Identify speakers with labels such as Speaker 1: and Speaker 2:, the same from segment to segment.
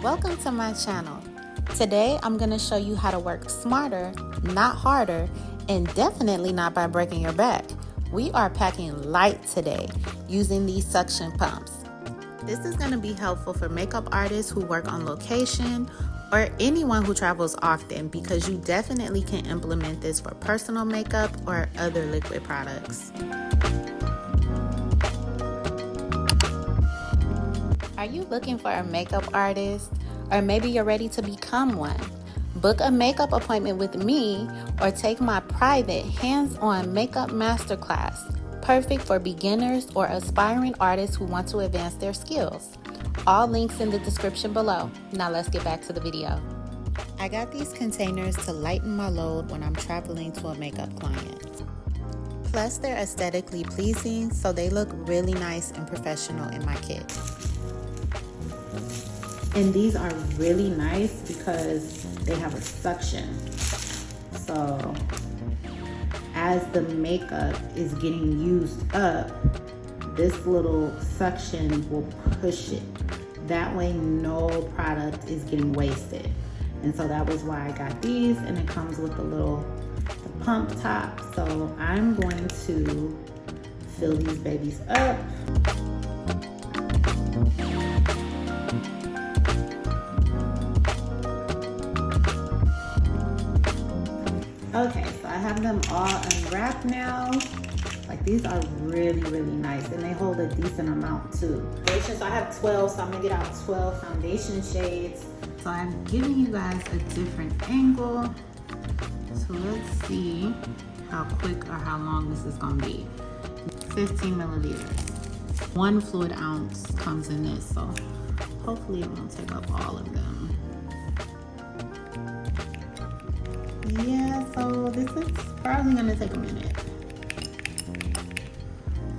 Speaker 1: Welcome to my channel. Today I'm going to show you how to work smarter, not harder, and definitely not by breaking your back. We are packing light today using these suction pumps. This is going to be helpful for makeup artists who work on location or anyone who travels often, because you definitely can implement this for personal makeup or other liquid products. Are you looking for a makeup artist, or maybe you're ready to become one? Book a makeup appointment with me or take my private hands-on makeup masterclass, perfect for beginners or aspiring artists who want to advance their skills. All links in the description below. Now let's get back to the video. I got these containers to lighten my load when I'm traveling to a makeup client. Plus, they're aesthetically pleasing, so they look really nice and professional in my kit. And these are really nice because they have a suction. So as the makeup is getting used up, this little suction will push it. That way no product is getting wasted. And so that was why I got these, and it comes with the pump top. So I'm going to fill these babies up. Okay, so I have them all unwrapped now. Like, these are really, really nice, and they hold a decent amount too. So I have 12, so I'm gonna get out 12 foundation shades. So I'm giving you guys a different angle. So let's see how quick or how long this is gonna be. 15 milliliters. 1 fluid ounce comes in this, so hopefully it won't take up all of them. Yeah, so this is probably gonna take a minute.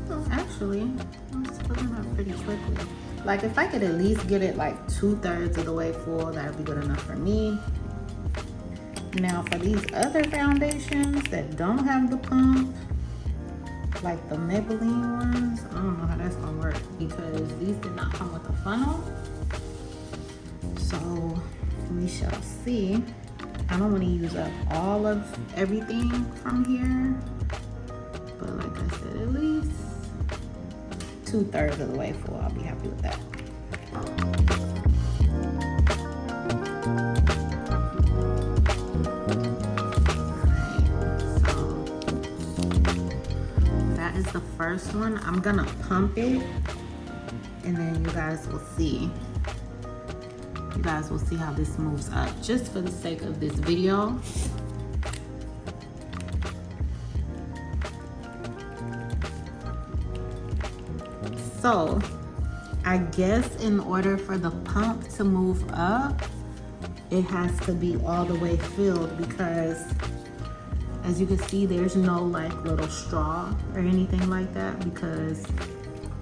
Speaker 1: So actually, it's filling up pretty quickly. Like, if I could at least get it like 2/3 of the way full, that would be good enough for me. Now for these other foundations that don't have the pump, like the Maybelline ones, I don't know how that's gonna work because these did not come with a funnel. So we shall see. I don't want to use up all of everything from here, but like I said, at least 2/3 of the way full. I'll be happy with that. Alright, so that is the first one. I'm gonna pump it, and then you guys will see. You guys will see how this moves up, just for the sake of this video. So I guess in order for the pump to move up, it has to be all the way filled, because as you can see, there's no like little straw or anything like that because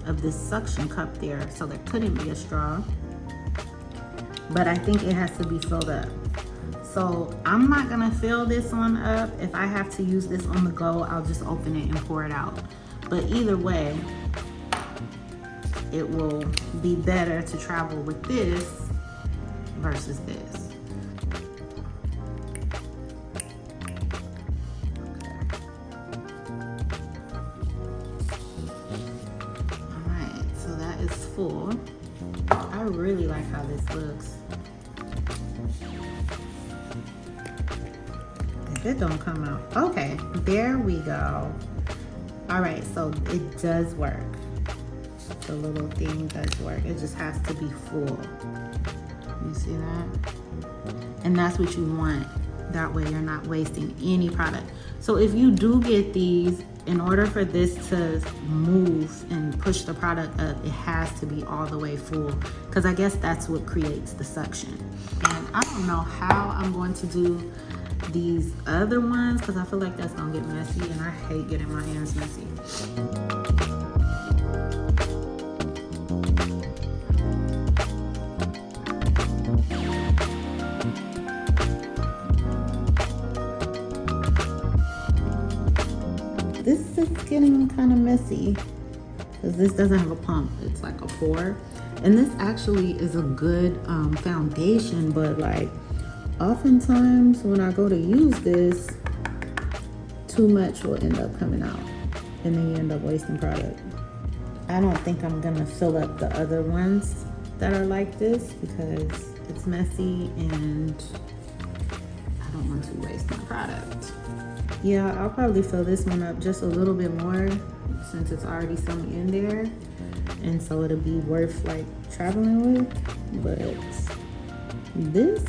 Speaker 1: of this suction cup there. So there couldn't be a straw. But I think it has to be filled up. So I'm not gonna fill this one up. If I have to use this on the go, I'll just open it and pour it out. But either way, it will be better to travel with this versus this. All right, so that is full. I really like how this looks. If it don't come out. Okay, there we go. All right, so it does work. The little thing does work. It just has to be full. You see that? And that's what you want. That way you're not wasting any product. So if you do get these, in order for this to move and push the product up, it has to be all the way full, because I guess that's what creates the suction. And I don't know how I'm going to do these other ones, because I feel like that's gonna get messy, and I hate getting my hands messy. This is getting kind of messy because this doesn't have a pump. It's like a pour. And this actually is a good foundation, but like oftentimes when I go to use this, too much will end up coming out and then you end up wasting product. I don't think I'm gonna fill up the other ones that are like this because it's messy and I don't want to waste my product. Yeah, I'll probably fill this one up just a little bit more since it's already some in there, and so it'll be worth like traveling with. But this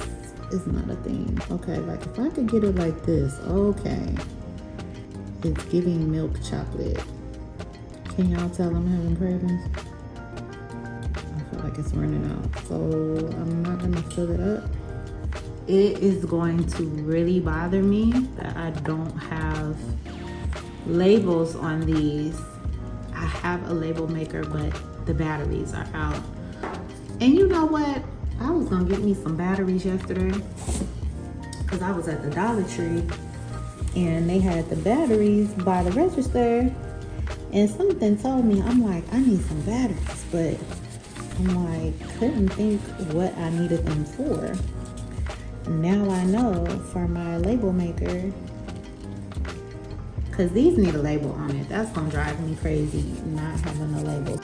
Speaker 1: is not a thing. Okay, like if I could get it like this, okay. It's giving milk chocolate. Can y'all tell I'm having cravings? I feel like it's running out, so I'm not gonna fill it up. It is going to really bother me that I don't have labels on these. I have a label maker, but the batteries are out. And you know what? I was gonna get me some batteries yesterday because I was at the Dollar Tree and they had the batteries by the register, and something told me, I'm like, I need some batteries, but I'm like, couldn't think what I needed them for. Now I know for my label maker, because these need a label on it. That's gonna drive me crazy not having a label.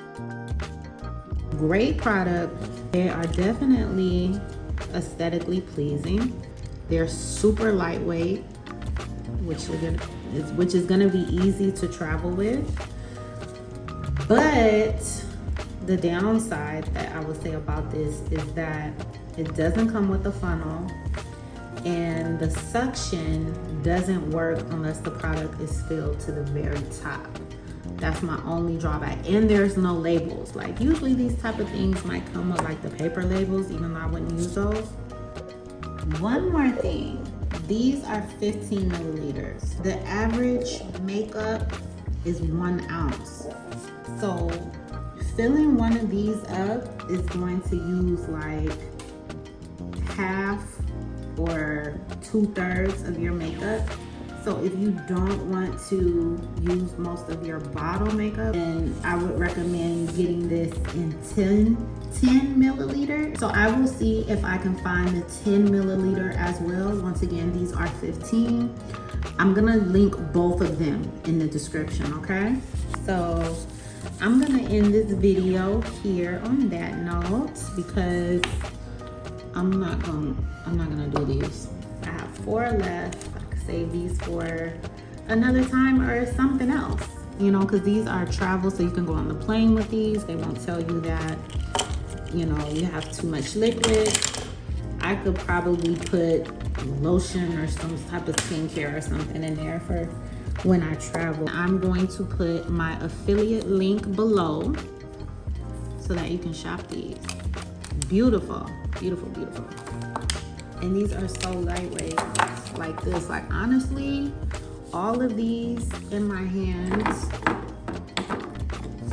Speaker 1: Great product. They are definitely aesthetically pleasing. They're super lightweight, which is gonna be easy to travel with. But the downside that I would say about this is that it doesn't come with a funnel, and the suction doesn't work unless the product is filled to the very top. That's my only drawback. And there's no labels. Like usually these type of things might come with like the paper labels, even though I wouldn't use those. One more thing, these are 15 milliliters. The average makeup is 1 ounce. So filling one of these up is going to use like half or 2/3 of your makeup. So if you don't want to use most of your bottle makeup, then I would recommend getting this in 10 milliliter. So I will see if I can find the 10 milliliter as well. Once again, these are 15. I'm gonna link both of them in the description, okay? So I'm gonna end this video here on that note because I'm not gonna do these. I have 4 left. I could save these for another time or something else, you know, because these are travel, so you can go on the plane with these. They won't tell you that, you know, you have too much liquid. I could probably put lotion or some type of skincare or something in there for when I travel. I'm going to put my affiliate link below so that you can shop these. Beautiful, beautiful, beautiful. And these are so lightweight, like this. Like honestly, all of these in my hands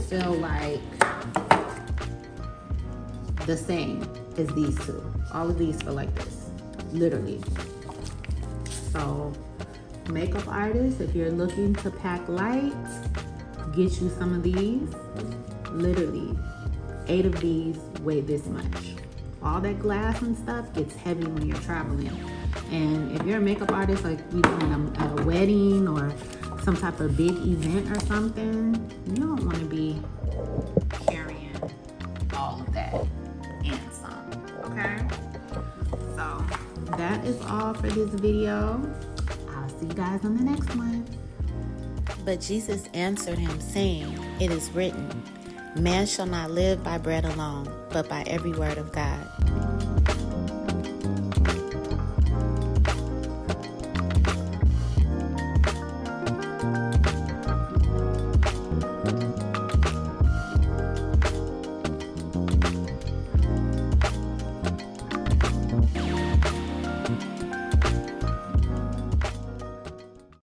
Speaker 1: feel like the same as these two. All of these feel like this, literally. So makeup artists, if you're looking to pack light, get you some of these. Literally 8 of these weigh this much. All that glass and stuff gets heavy when you're traveling. And if you're a makeup artist, like you're doing at a wedding or some type of big event or something, you don't want to be carrying all of that and some, okay? So that is all for this video. I'll see you guys on the next one.
Speaker 2: But Jesus answered him, saying, It is written, Man shall not live by bread alone, but by every word of God.